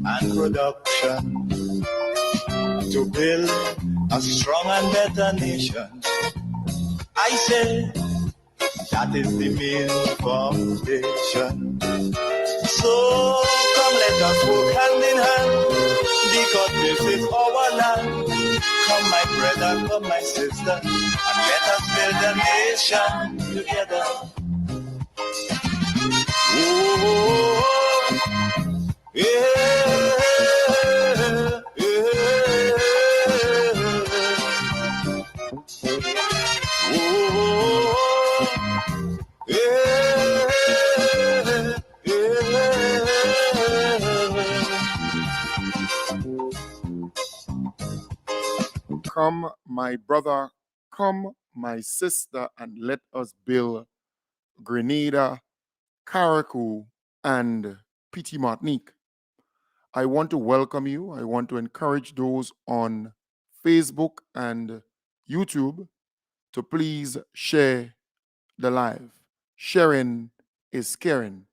and production to build a strong and better nation. I say that is the main foundation. So come let us work hand in hand, because this is our land. Come my brother, come my sister, and let us build a nation together. Oh, yeah, yeah, oh, yeah, Come, my brother, come, my sister, and let us build Grenada, Carriacou, and Petit Martinique. I want to welcome you. I want to encourage those on Facebook and YouTube to please share the live. Sharing is caring.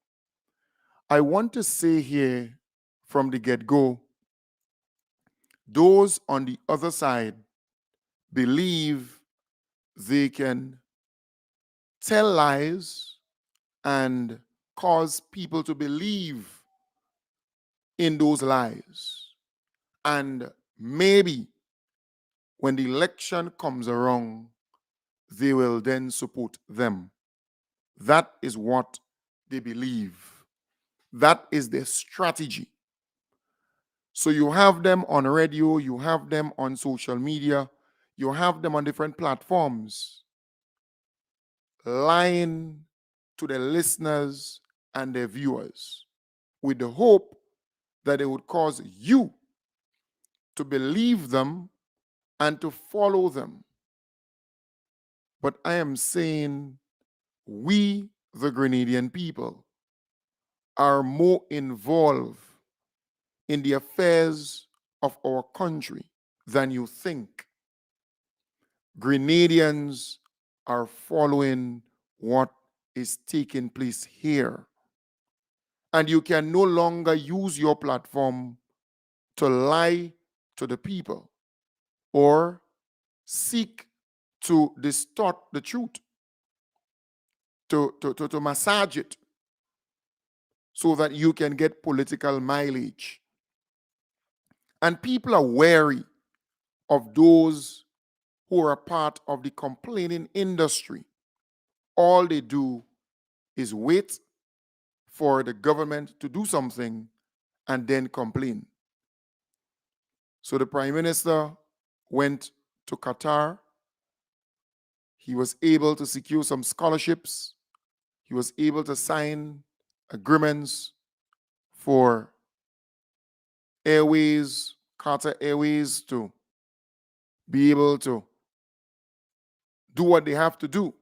I want to say here from the get-go, those on the other side believe they can tell lies and cause people to believe in those lies. And maybe when the election comes around, they will then support them. That is what they believe. That is their strategy. So you have them on radio, you have them on social media, you have them on different platforms, lying to their listeners and their viewers with the hope that it would cause you to believe them and to follow them. But I am saying we, the Grenadian people, are more involved in the affairs of our country than you think. Grenadians are following what is taking place here. And you can no longer use your platform to lie to the people or seek to distort the truth, to massage it so that you can get political mileage. And people are wary of those who are a part of the complaining industry. All they do is wait for the government to do something and then complain. So the Prime Minister went to Qatar. He was able to secure some scholarships. He was able to sign agreements for Airways, Qatar Airways, to be able to do what they have to do.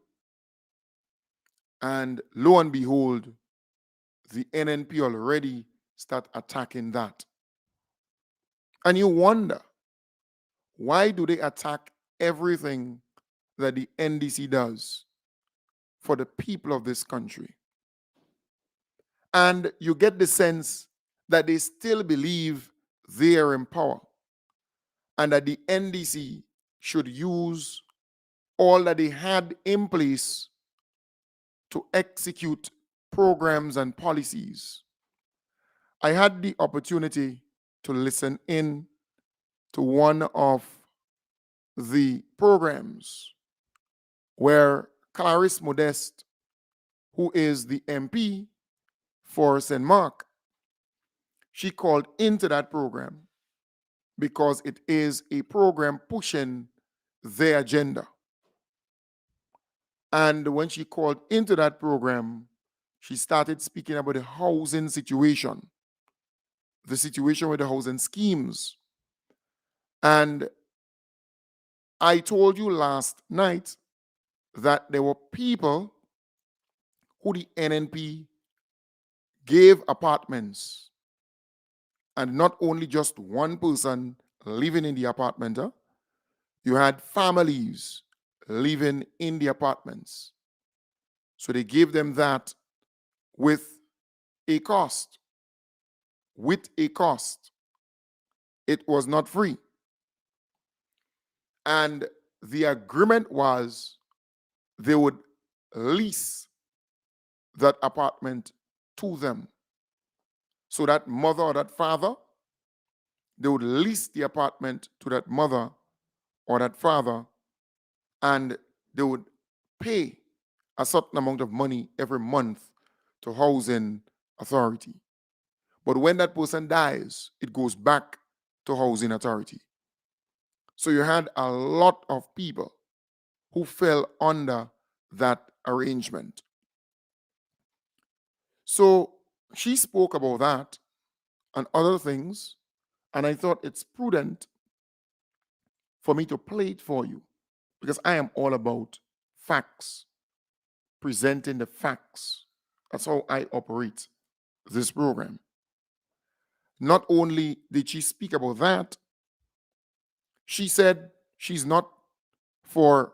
And lo and behold, the NNP already start attacking that. And you wonder, why do they attack everything that the NDC does for the people of this country? And you get the sense that they still believe they are in power and that the NDC should use all that they had in place to execute programs and policies. I had the opportunity to listen in to one of the programs where Clarice Modeste, who is the MP for St. Mark, she called into that program because it is a program pushing their agenda. And when she called into that program, she started speaking about the housing situation, the situation with the housing schemes. And I told you last night that there were people who the NNP gave apartments, and not only just one person living in the apartment. You had families living in the apartments. So they gave them that with a cost. with a cost. It was not free. And the agreement was they would lease that apartment to them. So that mother or that father, they would lease the apartment to that mother or that father, and they would pay a certain amount of money every month to housing authority. But when that person dies, it goes back to housing authority. So you had a lot of people who fell under that arrangement. So she spoke about that and other things, and I thought it's prudent for me to play it for you because I am all about facts, presenting the facts. That's how I operate this program. Not only did she speak about that, she said she's not for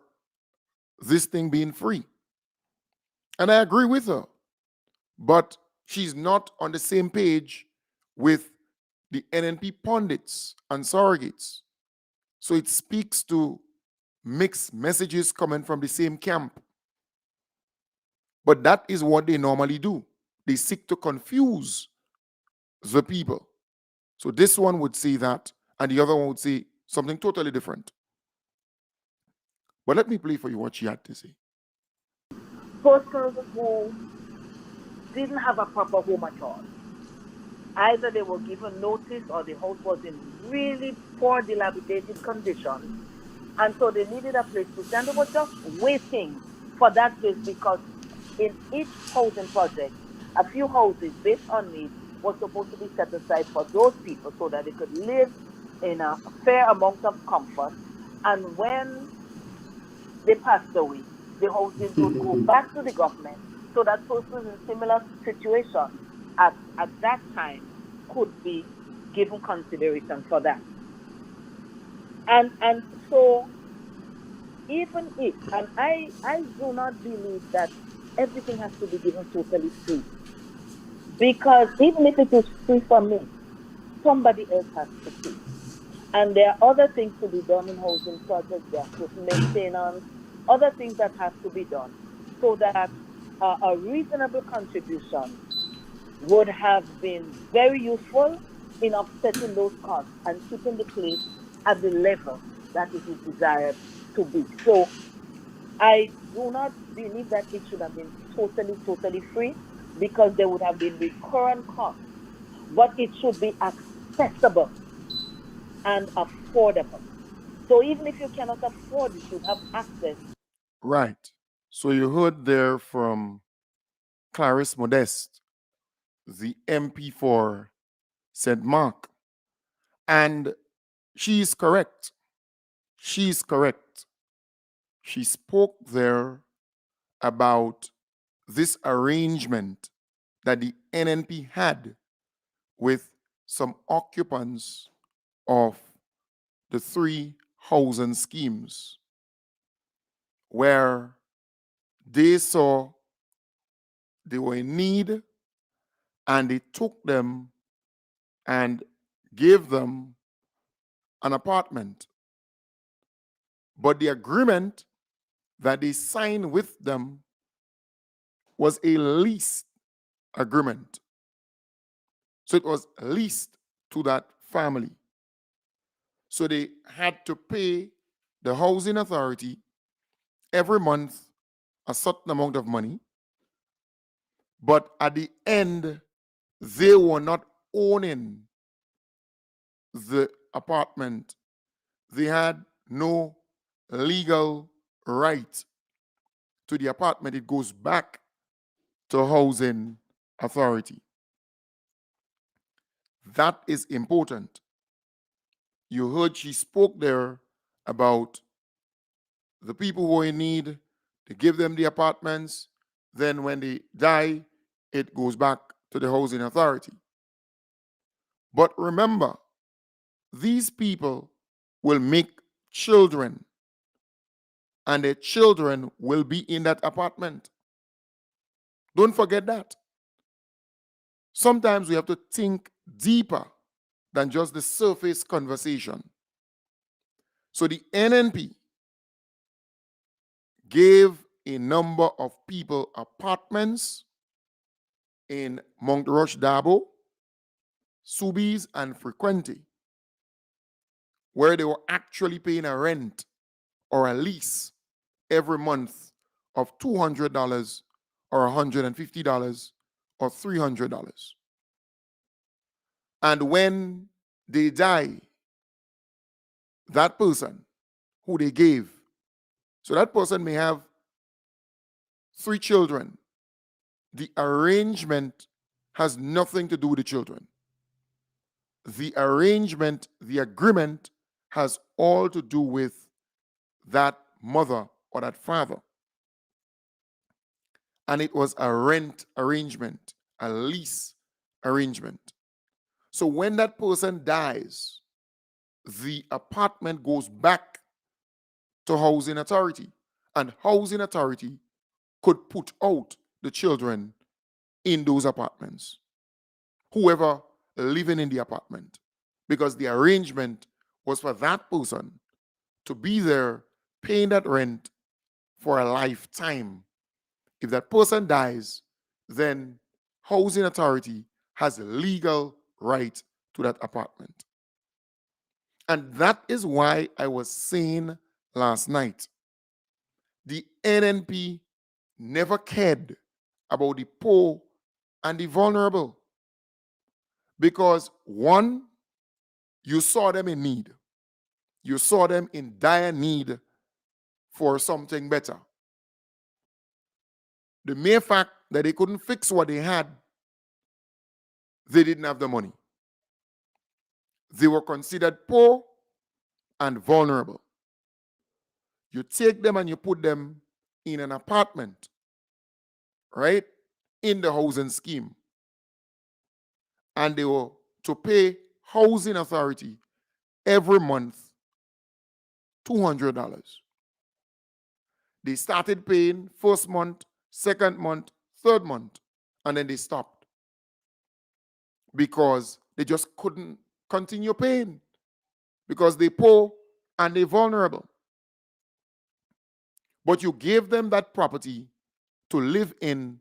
this thing being free. And I agree with her. But she's not on the same page with the NNP pundits and surrogates. So it speaks to mixed messages coming from the same camp. But that is what they normally do. They seek to confuse the people. So this one would say that, and the other one would say something totally different. But let me play for you what she had to say. Persons who didn't have a proper home at all. Either they were given notice or the house was in really poor, dilapidated condition. And so they needed a place to stay. And they were just waiting for that place because in each housing project, a few houses based on need was supposed to be set aside for those people so that they could live in a fair amount of comfort. And when they passed away, the houses would go back to the government so that persons in similar situations at that time could be given consideration for that. And so even if, and I do not believe that everything has to be given totally free. Because even if it is free for me, somebody else has to pay. And there are other things to be done in housing projects. There are certain maintenance, other things that have to be done so that a reasonable contribution would have been very useful in offsetting those costs and keeping the place at the level that it is desired to be. So I do not believe that it should have been totally free because there would have been recurrent costs, but it should be accessible and affordable. So even if you cannot afford, you should have access. Right. So you heard there from Clarisse Modeste, the MP for St. Mark. And she is correct. She is correct. She spoke there about this arrangement that the NNP had with some occupants of the 3 housing schemes where they saw they were in need and they took them and gave them an apartment. But the agreement that they signed with them was a lease agreement. So it was leased to that family. So they had to pay the housing authority every month a certain amount of money. But at the end, they were not owning the apartment. They had no legal right to the apartment. It goes back to housing authority. That is important. You heard she spoke there about the people who are in need, to give them the apartments. Then when they die, it goes back to the housing authority. But remember, these people will make children, and their children will be in that apartment. Don't forget that. Sometimes we have to think deeper than just the surface conversation. So the NNP gave a number of people apartments in Montrush Dabo, Soubise, and Frequenty, where they were actually paying a rent or a lease every month of $200 or $150 or $300. And when they die, that person who they gave, so that person may have 3 children. The arrangement has nothing to do with the children. The arrangement, the agreement has all to do with that mother or that father. And it was a rent arrangement, a lease arrangement. So when that person dies, the apartment goes back to housing authority, and housing authority could put out the children in those apartments, whoever living in the apartment, because the arrangement was for that person to be there paying that rent for a lifetime. If that person dies, then housing authority has legal right to that apartment. And that is why I was saying last night, the NNP never cared about the poor and the vulnerable. Because one, you saw them in need. You saw them in dire need for something better. The mere fact that they couldn't fix what they had, they didn't have the money. They were considered poor and vulnerable. You take them and you put them in an apartment, right, in the housing scheme. And they were to pay housing authority every month $200. They started paying first month, second month, third month, and then they stopped because they just couldn't continue paying because they poor and they vulnerable. But you gave them that property to live in,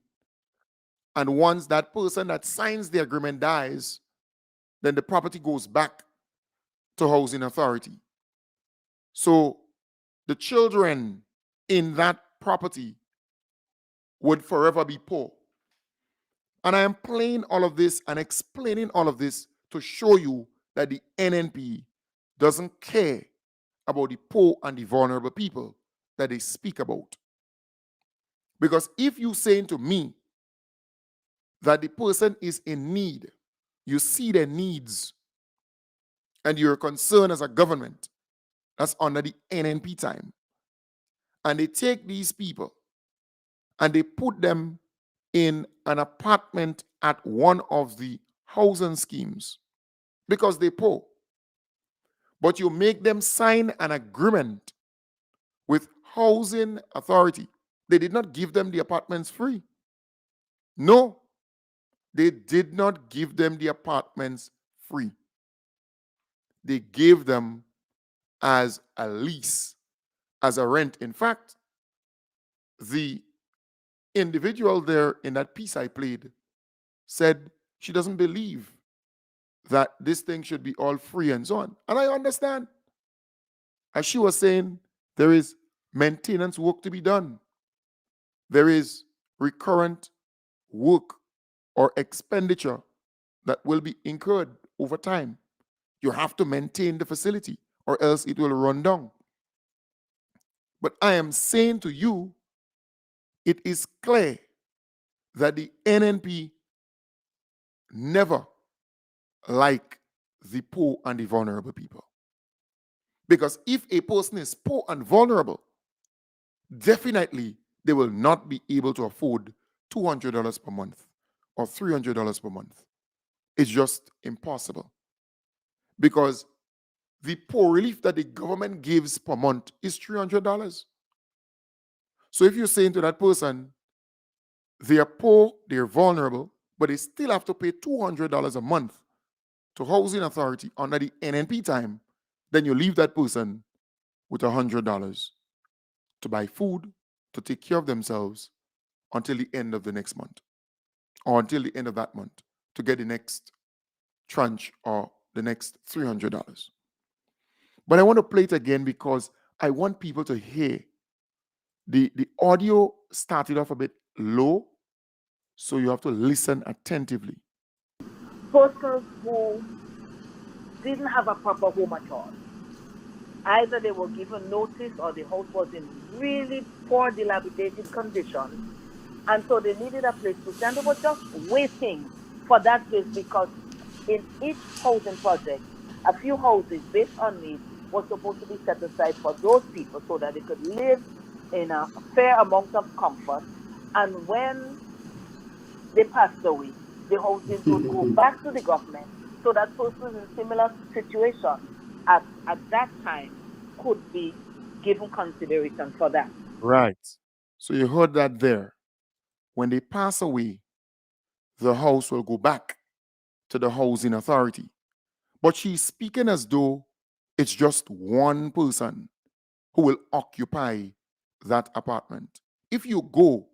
and once that person that signs the agreement dies, then the property goes back to housing authority. So the children in that property would forever be poor. And I am playing all of this and explaining all of this to show you that the NNP doesn't care about the poor and the vulnerable people that they speak about. Because if you saying to me that the person is in need, you see their needs, and you're concerned as a government, that's under the NNP time. And they take these people and they put them in an apartment at one of the housing schemes because they're poor. But you make them sign an agreement with housing authority. They did not give them the apartments free. No, they did not give them the apartments free. They gave them as a lease, as a rent. In fact, the individual there in that piece I played said she doesn't believe that this thing should be all free and so on. And I understand. As she was saying, there is maintenance work to be done. There is recurrent work or expenditure that will be incurred over time. You have to maintain the facility or else it will run down. But I am saying to you, it is clear that the NNP never like the poor and the vulnerable people. Because if a person is poor and vulnerable, definitely they will not be able to afford $200 per month or $300 per month. It's just impossible. Because the poor relief that the government gives per month is $300. So if you're saying to that person, they are poor, they're vulnerable, but they still have to pay $200 a month to housing authority under the NNP time, then you leave that person with $100 to buy food, to take care of themselves until the end of the next month or until the end of that month to get the next tranche or the next $300. But I want to play it again because I want people to hear. The audio started off a bit low, so you have to listen attentively. Persons who didn't have a proper home at all. Either they were given notice or the house was in really poor, dilapidated condition, and so they needed a place to stay. And they were just waiting for that place because in each housing project, a few houses based on need was supposed to be set aside for those people so that they could live in a fair amount of comfort. And when they passed away, the houses would go back to the government so that persons in similar situation at that time could be given consideration for that. Right. So you heard that there. When they pass away, the house will go back to the housing authority. But she's speaking as though it's just one person who will occupy that apartment. If you go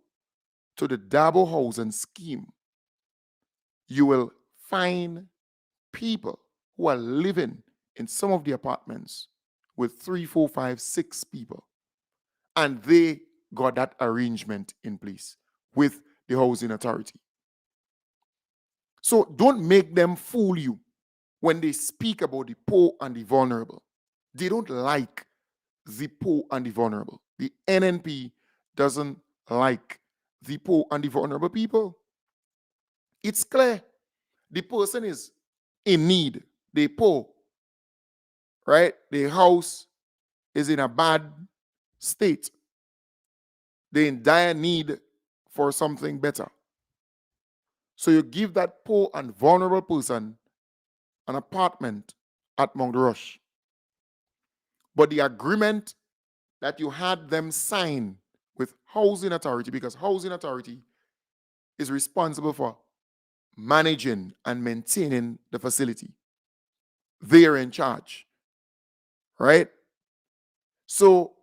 to the double housing scheme, you will find people who are living in some of the apartments with 3, 4, 5, 6 people. And they got that arrangement in place with the housing authority. So don't make them fool you when they speak about the poor and the vulnerable. They don't like the poor and the vulnerable. The NNP doesn't like the poor and the vulnerable people. It's clear. The person is in need. They poor, right? The house is in a bad state. They're in dire need for something better. So you give that poor and vulnerable person an apartment at Mount Rush. But the agreement that you had them sign with housing authority, because housing authority is responsible for managing and maintaining the facility. They're in charge, right? So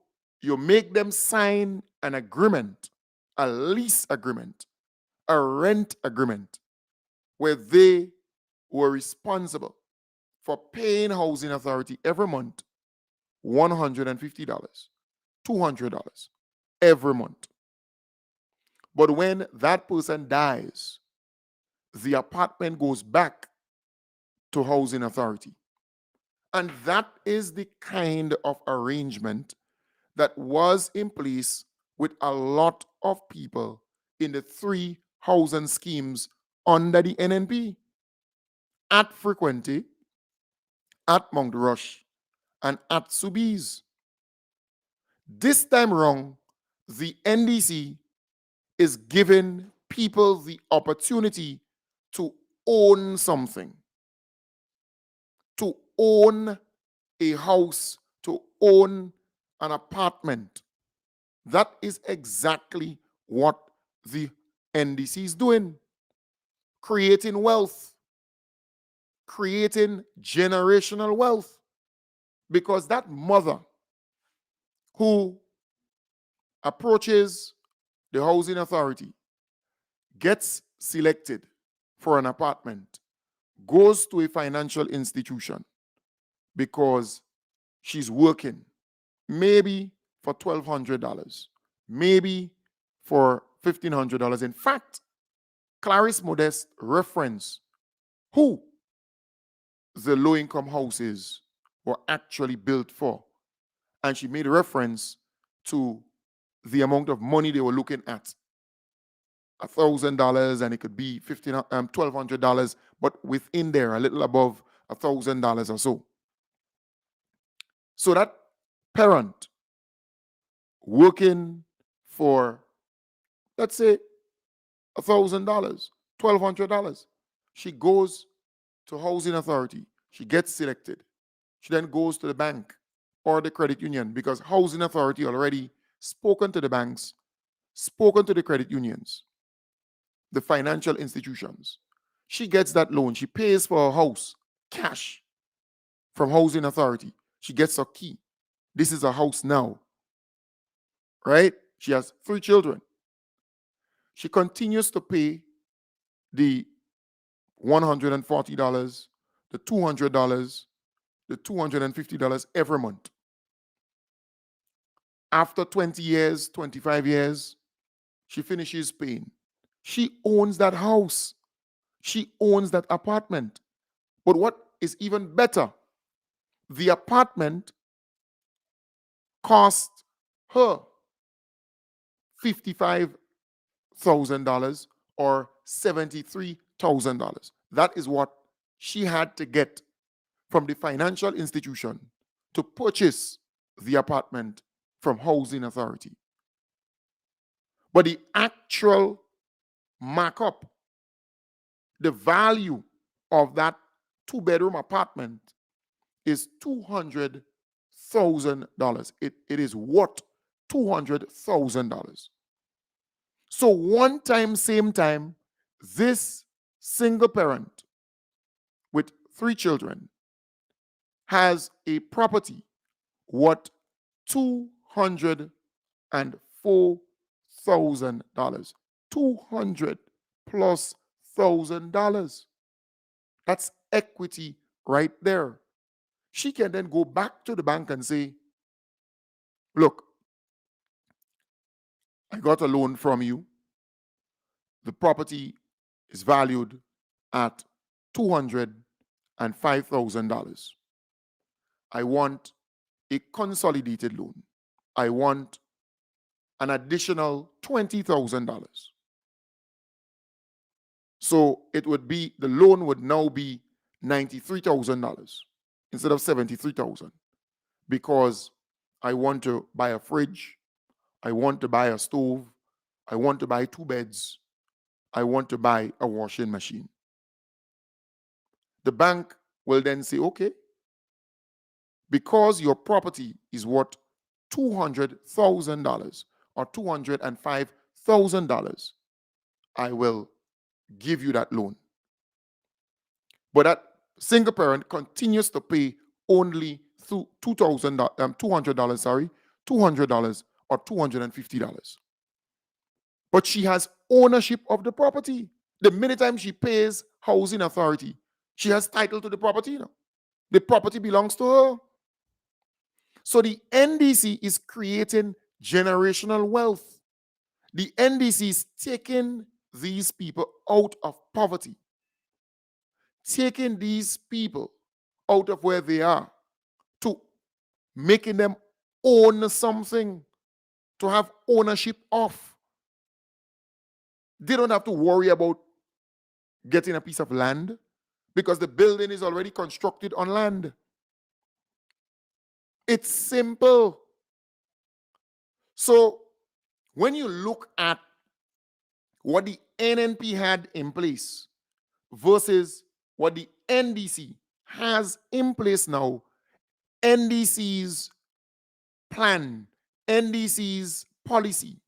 you make them sign an agreement, a lease agreement, a rent agreement, where they were responsible for paying housing authority every month $150, $200 every month. But when that person dies, the apartment goes back to housing authority. And that is the kind of arrangement that was in place with a lot of people in the 3 housing schemes under the NNP at Frequenty, at Mount Rush, and at Sobeys. This time around, the NDC is giving people the opportunity to own something, to own a house, to own an apartment. That is exactly what the NDC is doing. Creating wealth, creating generational wealth. Because that mother who approaches the housing authority, gets selected for an apartment, goes to a financial institution because she's working, maybe for $1,200, maybe for $1,500. In fact, Clarice Modeste referenced who the low-income houses were actually built for. And she made reference to the amount of money they were looking at. $1,000, and it could be $1,200, but within there, a little above $1,000 or so. So that parent working for, let's say, $1,000, $1,200, she goes to housing authority. She gets selected. She then goes to the bank or the credit union because housing authority already spoken to the banks, spoken to the credit unions, the financial institutions. She gets that loan. She pays for her house. cash from housing authority. She gets her key. This is her house now, right? She has 3 children. She continues to pay the $140, the $200, the $250 every month. After 20 years, 25 years, she finishes paying. She owns that house. She owns that apartment. But what is even better, the apartment cost her $55,000 or $73,000. That is what she had to get from the financial institution to purchase the apartment from housing authority. But the actual markup, the value of that 2-bedroom apartment is $200,000. It is worth $200,000. So one time, same time, this single parent with 3 children has a property worth $204,000. $200,000+. That's equity right there. She can then go back to the bank and say, look, I got a loan from you. The property is valued at $205,000. I want a consolidated loan. I want an additional $20,000. So it would be, the loan would now be $93,000 instead of $73,000, because I want to buy a fridge, I want to buy a stove, I want to buy 2 beds, I want to buy a washing machine. The bank will then say, okay, because your property is worth $200,000 or $205,000, I will give you that loan. But that single parent continues to pay only $200, $200 or $250. But she has ownership of the property. The minute time she pays housing authority, she has title to the property now. The property belongs to her. So the NDC is creating generational wealth. The NDC is taking these people out of poverty, taking these people out of where they are, to making them own something, to have ownership of. They don't have to worry about getting a piece of land because the building is already constructed on land. It's simple. So when you look at what the NNP had in place versus what the NDC has in place now, NDC's plan, NDC's policy,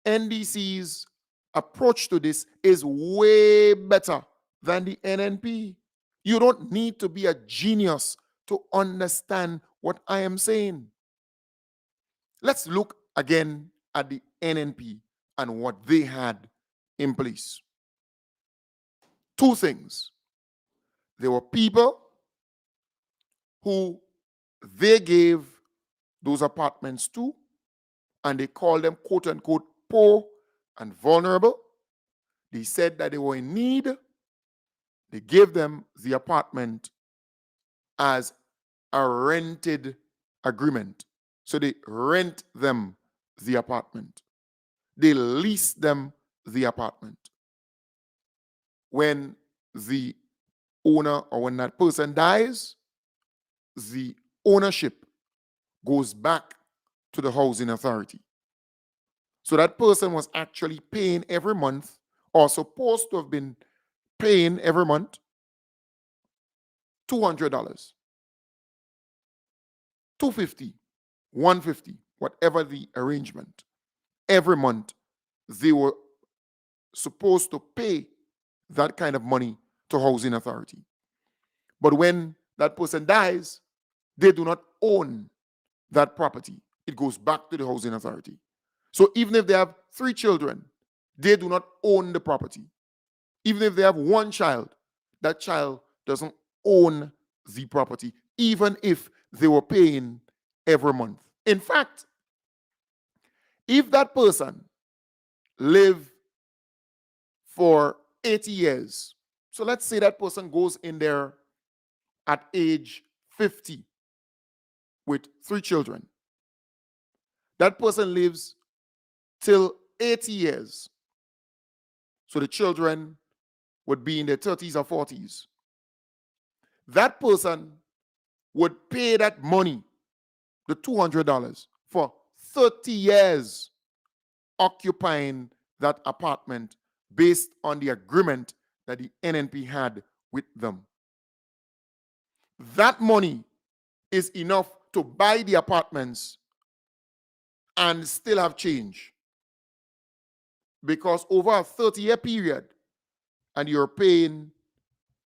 NDC's approach to this is way better than the NNP. You don't need to be a genius to understand what I am saying. Let's look again at the NNP and what they had in place. 2 things. There were people who they gave those apartments to, and they called them quote unquote poor and vulnerable. They said that they were in need. They gave them the apartment as a rented agreement. So they rent them the apartment. They lease them the apartment. When the owner or when that person dies, the ownership goes back to the housing authority. So that person was actually paying every month, or supposed to have been paying every month, $200, $250, $150, whatever the arrangement. Every month, they were supposed to pay that kind of money to housing authority. But when that person dies, they do not own that property. It goes back to the housing authority. So even if they have 3 children, they do not own the property. Even if they have 1 child, that child doesn't own the property, even if they were paying every month. In fact, if that person lived for 80 years, so let's say that person goes in there at age 50 with 3 children. That person lives till 80 years. So the children would be in their 30s or 40s. That person would pay that money, the $200, for 30 years occupying that apartment based on the agreement that the NNP had with them. That money is enough to buy the apartments and still have change. Because over a 30-year period, and you're paying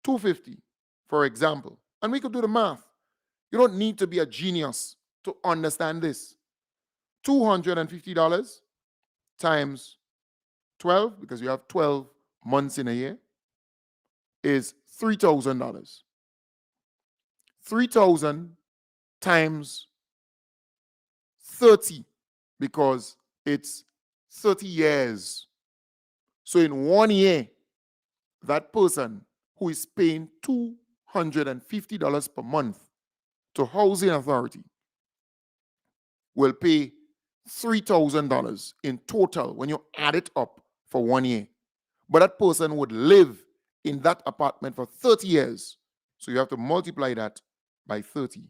$250, for example, and we could do the math. You don't need to be a genius to understand this. $250 times 12, because you have 12 months in a year, is $3,000. 3,000 times 30, because it's 30 years. So in 1 year, that person who is paying $250 per month to housing authority will pay $3,000 in total when you add it up for 1 year. But that person would live in that apartment for 30 years. So you have to multiply that by 30.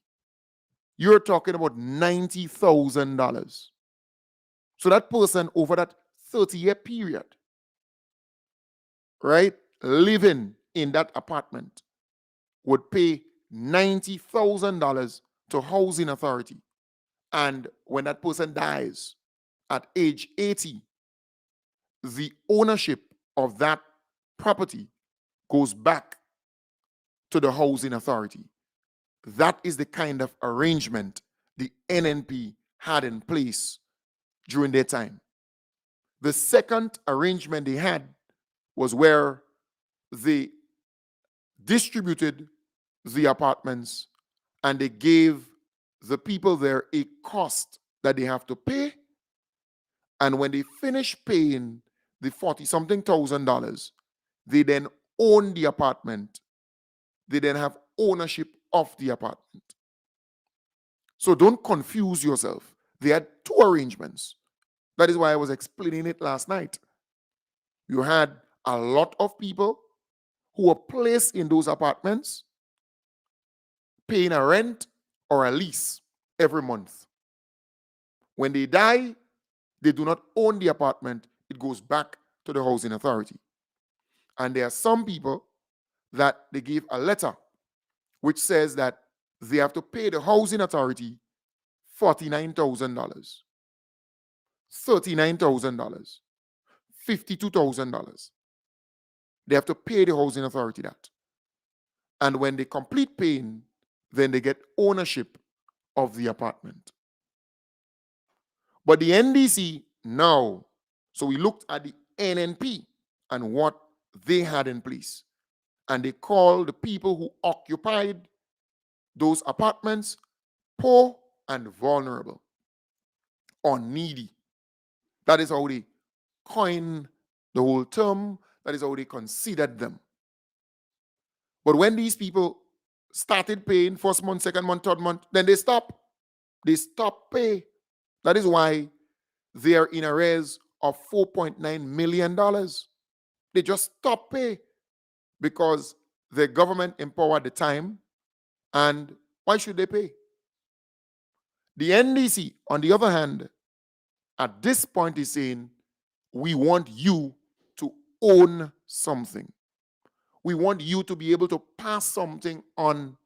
You're talking about $90,000. So that person over that 30-year period, right, living in that apartment would pay $90,000 to housing authority. And when that person dies at age 80, the ownership of that property goes back to the housing authority. That is the kind of arrangement the NNP had in place during their time. The second arrangement they had was where they distributed the apartments and they gave the people there a cost that they have to pay. And when they finish paying the 40-something thousand dollars, they then own the apartment. They then have ownership of the apartment. So don't confuse yourself. They had 2 arrangements. That is why I was explaining it last night. You had a lot of people who were placed in those apartments paying a rent or a lease every month. When they die, they do not own the apartment. It goes back to the housing authority. And there are some people that they give a letter which says that they have to pay the housing authority $49,000, $39,000, $52,000. They have to pay the housing authority that. And when they complete paying, then they get ownership of the apartment. But the NDC now, so we looked at the NNP and what they had in place. And they called the people who occupied those apartments poor and vulnerable or needy. That is how they coined the whole term. That is how they considered them. But when these people started paying first month, second month, third month, then they stop. They stop pay. That is why they are in arrears of $4.9 million. They just stop pay because the government empowered the time. And why should they pay? The NDC, on the other hand, at this point is saying, we want you to own something. We want you to be able to pass something on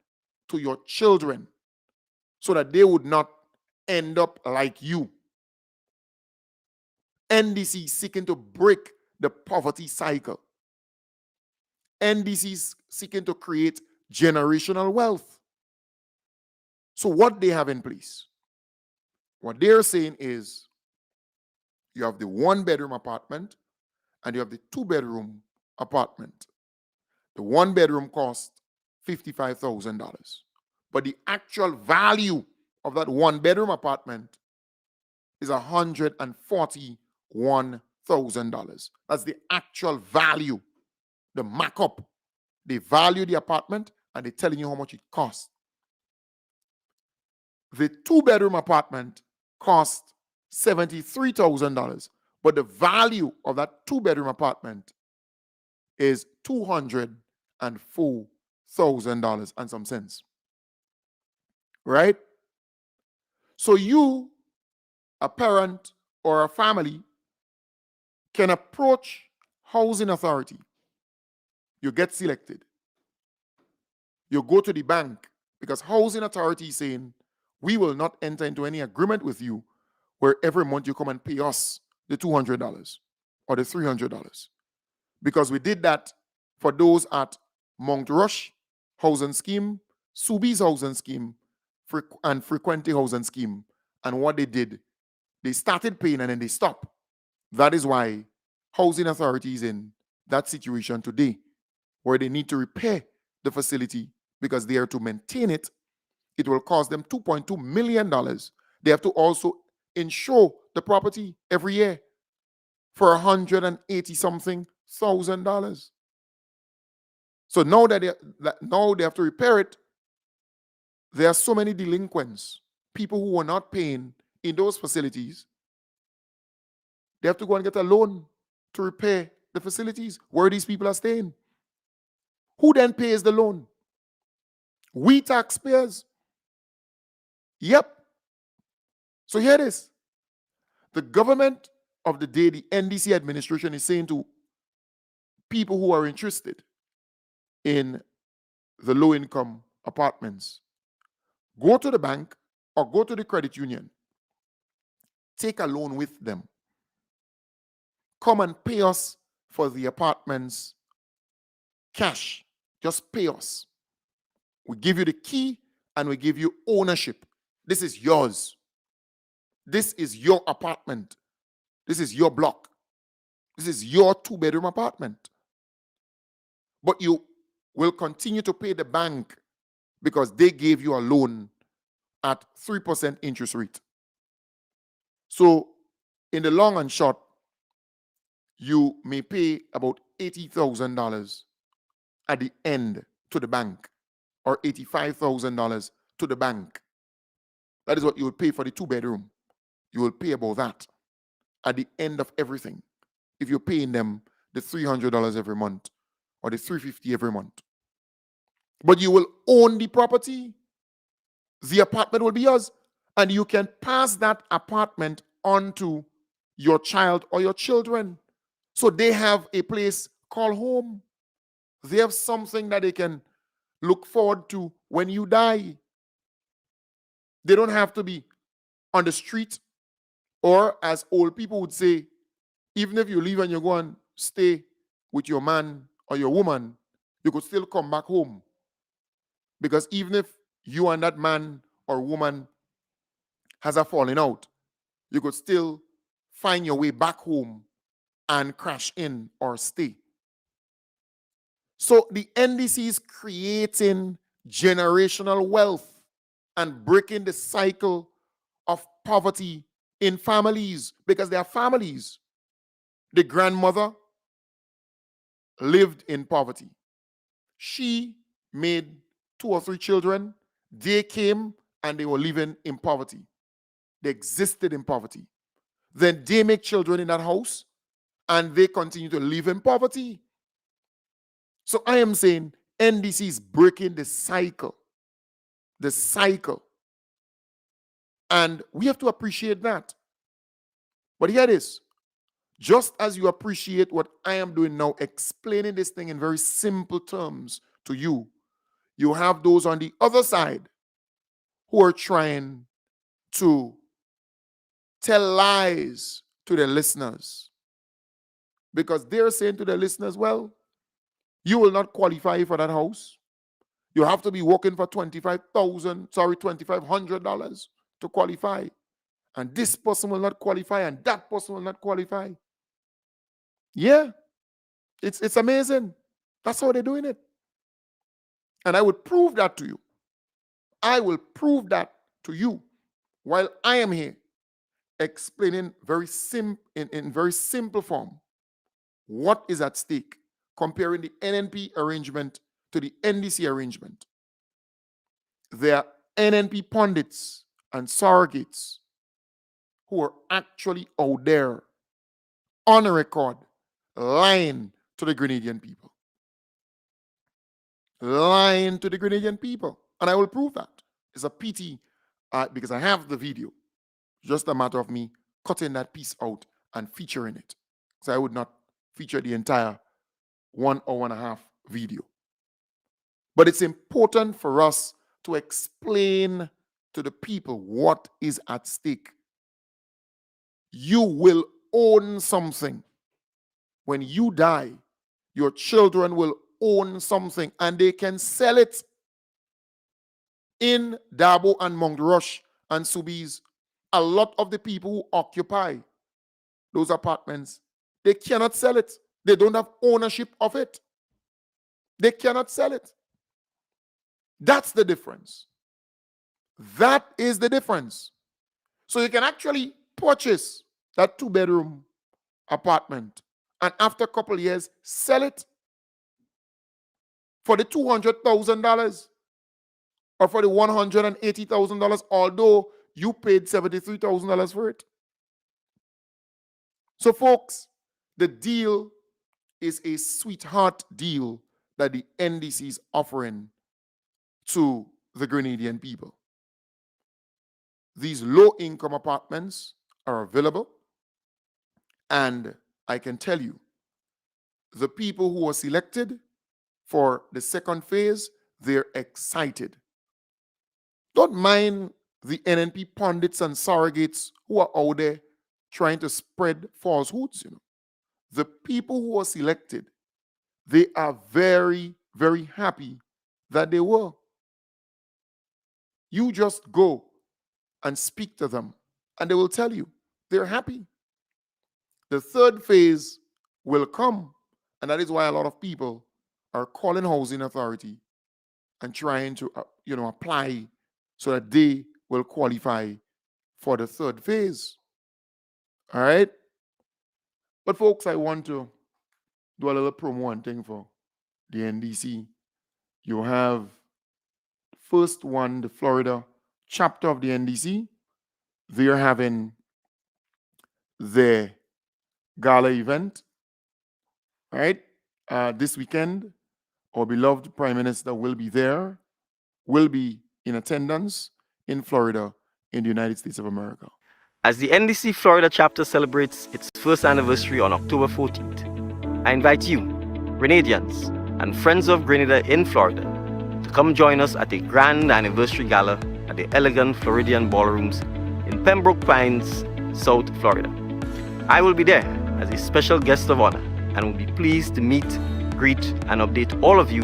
to your children so that they would not end up like you. NDC is seeking to break the poverty cycle. NDC is seeking to create generational wealth. So what they have in place, what they're saying is you have the 1-bedroom apartment and you have the 2-bedroom apartment. The 1-bedroom costs $55,000. But the actual value of that 1-bedroom apartment is $141,000. That's the actual value, the markup. They value the apartment and they're telling you how much it costs. The 2-bedroom apartment cost $73,000, but the value of that 2-bedroom apartment is $204,000 and some cents. Right? So you, a parent or a family, can approach housing authority. You get selected. You go to the bank because housing authority is saying, we will not enter into any agreement with you where every month you come and pay us the $200 or the $300. Because we did that for those at Mount Rush housing scheme, Subi's housing scheme, and Frequente housing scheme. And what they did, they started paying and then they stopped. That is why housing authorities in that situation today, where they need to repair the facility because they are to maintain it, it will cost them $2.2 million. They have to also insure the property every year for $180-something thousand. So now that they have to repair it, there are so many delinquents, people who are not paying in those facilities. They have to go and get a loan to repair the facilities where these people are staying. Who then pays the loan? We taxpayers. Yep. So here it is. The government of the day, the NDC administration, is saying to people who are interested in the low-income apartments, go to the bank or go to the credit union. Take a loan with them. Come and pay us for the apartments cash. Just pay us. We give you the key and we give you ownership. This is yours. This is your apartment. This is your block. This is your 2-bedroom apartment. But you will continue to pay the bank because they gave you a loan at 3% interest rate. So in the long and short, you may pay about $80,000 at the end to the bank, or $85,000 to the bank. That is what you will pay for the 2-bedroom. You will pay about that at the end of everything. If you're paying them the $300 every month or the $350 every month. But you will own the property. The apartment will be yours. And you can pass that apartment on to your child or your children. So they have a place called home. They have something that they can look forward to when you die. They don't have to be on the street, or as old people would say, even if you leave and you go and stay with your man or your woman, you could still come back home. Because even if you and that man or woman has a falling out, you could still find your way back home and crash in or stay. So the NDC is creating generational wealth and breaking the cycle of poverty in families, because there are families. The grandmother lived in poverty. She made 2 or 3 children. They came and they were living in poverty. They existed in poverty. Then they make children in that house and they continue to live in poverty. So I am saying NDC is breaking the cycle. The cycle. And we have to appreciate that. But here it is. Just as you appreciate what I am doing now, explaining this thing in very simple terms to you, you have those on the other side who are trying to tell lies to their listeners. Because they're saying to their listeners, well, you will not qualify for that house. You have to be working for $2,500 to qualify. And this person will not qualify, and that person will not qualify. Yeah, it's amazing. That's how they're doing it. And I would prove that to you. I will prove that to you while I am here explaining in very simple form what is at stake, comparing the NNP arrangement to the NDC arrangement. There are NNP pundits and surrogates who are actually out there on a record lying to the Grenadian people. Lying to the Grenadian people. And I will prove that. It's a pity because I have the video. Just a matter of me cutting that piece out and featuring it. So I would not feature the entire 1 hour and a half video. But it's important for us to explain to the people what is at stake. You will own something. When you die, your children will own something and they can sell it. In Dabo and Montrush and Soubise, a lot of the people who occupy those apartments, they cannot sell it. They don't have ownership of it. They cannot sell it. That's the difference. That is the difference. So you can actually purchase that 2-bedroom apartment and after a couple of years, sell it for the $200,000 or for the $180,000, although you paid $73,000 for it. So folks, the deal is a sweetheart deal that the NDC is offering to the Grenadian people. These low-income apartments are available, and I can tell you, the people who were selected for the second phase, they're excited. Don't mind the NNP pundits and surrogates who are out there trying to spread falsehoods. The people who were selected, they are very, very happy that they were. You just go and speak to them, and they will tell you they're happy. The third phase will come, and that is why a lot of people are calling Housing Authority and trying to apply so that they will qualify for the third phase. All right? But folks, I want to do a little promo and thing for the NDC. You have first one, the Florida chapter of the NDC. They're having their gala event, right? This weekend, our beloved Prime Minister will be there, will be in attendance in Florida, in the United States of America. As the NDC Florida chapter celebrates its first anniversary on October 14th, I invite you, Grenadians, and friends of Grenada in Florida, to come join us at a grand anniversary gala at the elegant Floridian ballrooms in Pembroke Pines, South Florida. I will be there as a special guest of honor and will be pleased to meet, greet, and update all of you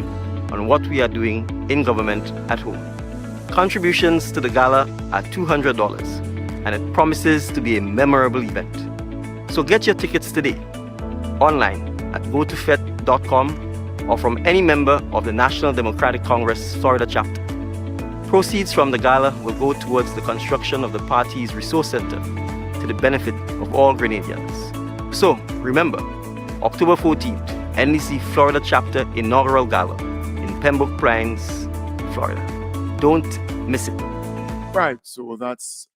on what we are doing in government at home. Contributions to the gala are $200, and it promises to be a memorable event. So get your tickets today, online at gotofet.com or from any member of the National Democratic Congress Florida chapter. Proceeds from the gala will go towards the construction of the party's resource center to the benefit of all Grenadians. So remember, October 14th, NDC Florida chapter inaugural gala in Pembroke Pines, Florida. Don't miss it. Right, so that's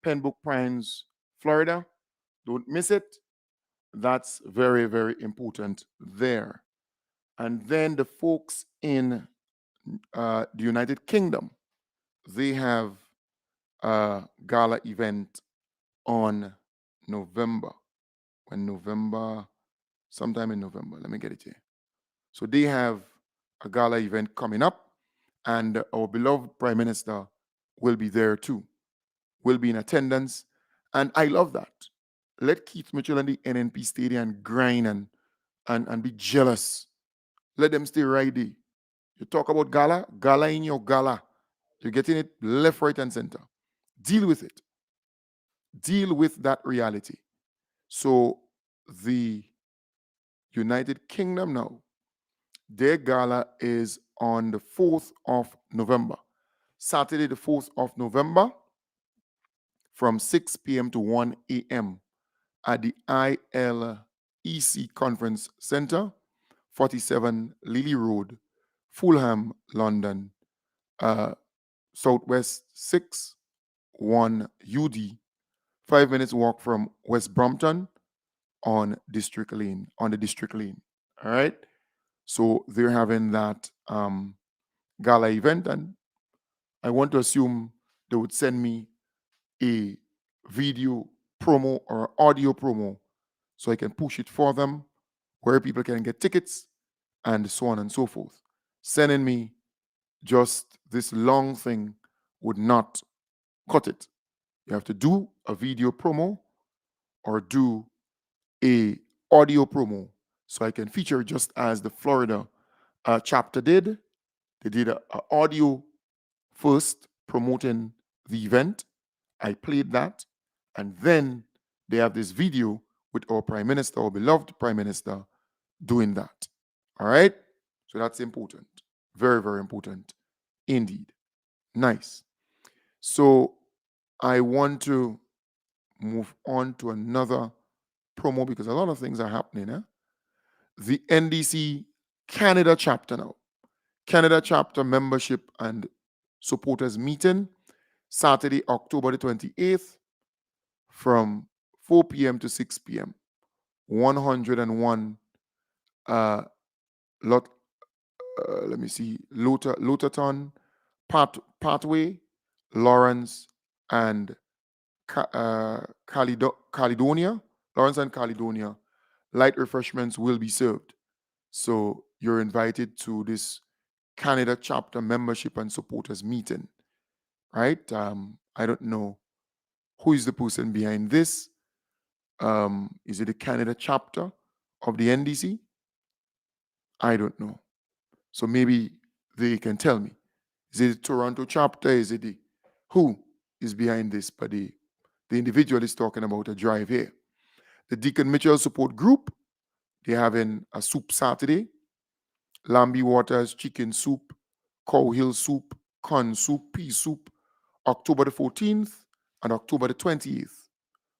Pembroke Pines, Florida. Don't miss it. That's very, very important there. And then the folks in the United Kingdom, they have a gala event on sometime in November. Let me get it here. So they have a gala event coming up, and our beloved Prime Minister will be there too, will be in attendance. And I love that. Let Keith Mitchell and the NNP stay there and grind and be jealous. Let them stay right there. You talk about gala, gala in your gala. You're getting it left, right, and center. Deal with it. Deal with that reality. So the United Kingdom now, their gala is on the 4th of November. Saturday, the 4th of November, from 6 p.m. to 1 a.m. at the ILEC Conference Center, 47 Lily Road, Fulham, London, Southwest 6, 1 UD, 5 minutes walk from West Brompton on District Lane, on the District Lane. All right. So they're having that gala event, and I want to assume they would send me a video promo or audio promo so I can push it for them where people can get tickets and so on and so forth. Sending me just this long thing would not cut it. You have to do a video promo or do a audio promo so I can feature just as the Florida chapter did. They did an audio first promoting the event. I played that. And then they have this video with our prime minister, our beloved prime minister, doing that. All right? So that's important. Very, very important indeed. Nice. So I want to move on to another promo because a lot of things are happening. The NDC Canada chapter now. Canada chapter membership and supporters meeting Saturday, October the 28th from 4 p.m. to 6 p.m. 101 lot. Let me see. Luterton, Pathway, Lawrence, and Caledonia. Lawrence and Caledonia. Light refreshments will be served. So you're invited to this Canada chapter membership and supporters meeting, right? I don't know who is the person behind this. Is it the Canada chapter of the NDC? I don't know. So maybe they can tell me. Is it the Toronto chapter? Is it the who is behind this? But the individual is talking about a drive here. The Deacon Mitchell support group, they're having a soup Saturday. Lambie Waters chicken soup, Cow Hill soup, corn soup, pea soup, October the 14th and October the 20th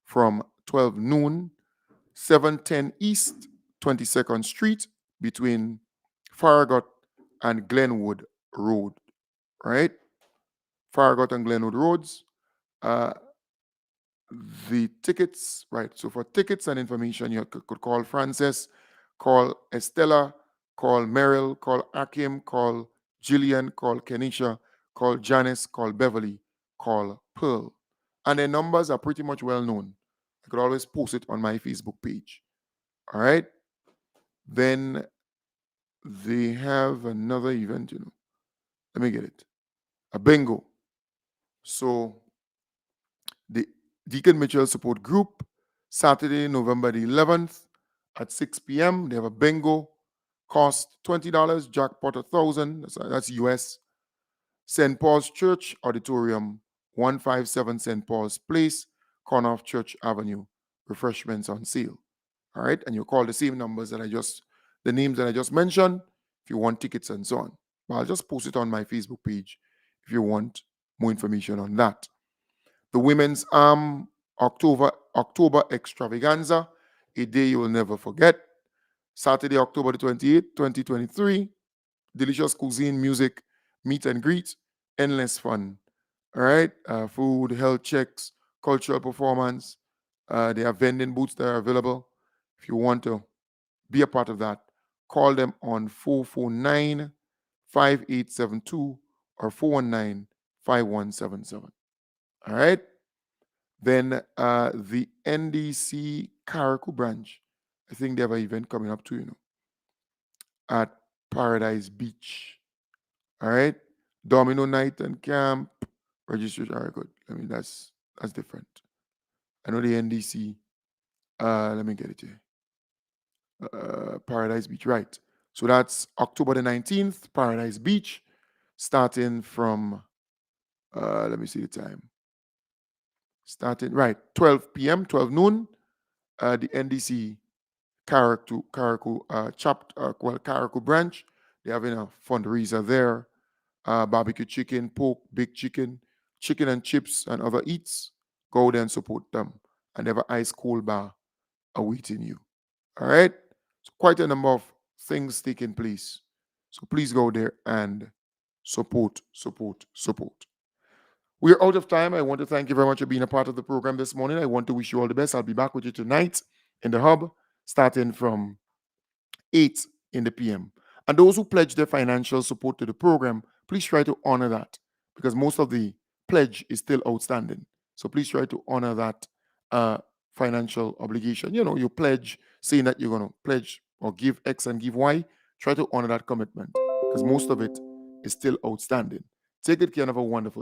from 12 noon, 710 East 22nd Street between Farragut and Glenwood Road, right? Farragut and Glenwood Roads. The tickets, right? So for tickets and information, you could call Frances, call Estella, call Merrill, call Akim, call Jillian, call Kenisha, call Janice, call Beverly, call Pearl. And their numbers are pretty much well known. I could always post it on my Facebook page. All right. Then they have another event, Let me get it. A bingo. So the Deacon Mitchell Support Group, Saturday, November the 11th at 6 p.m. They have a bingo. Cost $20, jackpot $1,000. That's US. St. Paul's Church Auditorium, 157 St. Paul's Place, corner of Church Avenue. Refreshments on sale. All right. And you call the same numbers the names that I just mentioned, if you want tickets and so on. But I'll just post it on my Facebook page if you want more information on that. The Women's Arm October Extravaganza, a day you will never forget. Saturday, October the 28th, 2023. Delicious cuisine, music, meet and greet, endless fun. All right. Food, health checks, cultural performance. They have vending booths that are available. If you want to be a part of that, call them on 449-5872 or 419-5177. All right. Then the NDC Karaku branch, I think they have an event coming up too, at Paradise Beach. All right. Domino night and camp registration. All right, good. I mean, that's different. I know the NDC. Let me get it here. Paradise Beach, right? So that's October the 19th, Paradise Beach, starting from, let me see the time. Starting, right, 12 p.m., 12 noon, the NDC Karaku Karaku branch. They're having a fundraiser there. Barbecue chicken, pork, big chicken, chicken and chips, and other eats. Go there and support them. And they have an ice cold bar awaiting you. All right? So quite a number of things taking place. So please go there and support. We're out of time. I want to thank you very much for being a part of the program this morning. I want to wish you all the best. I'll be back with you tonight in the hub, starting from 8 in the PM. And those who pledge their financial support to the program, please try to honor that because most of the pledge is still outstanding. So please try to honor that financial obligation. You know, you pledge saying that you're going to pledge or give X and give Y. Try to honor that commitment because most of it is still outstanding. Take good care and have a wonderful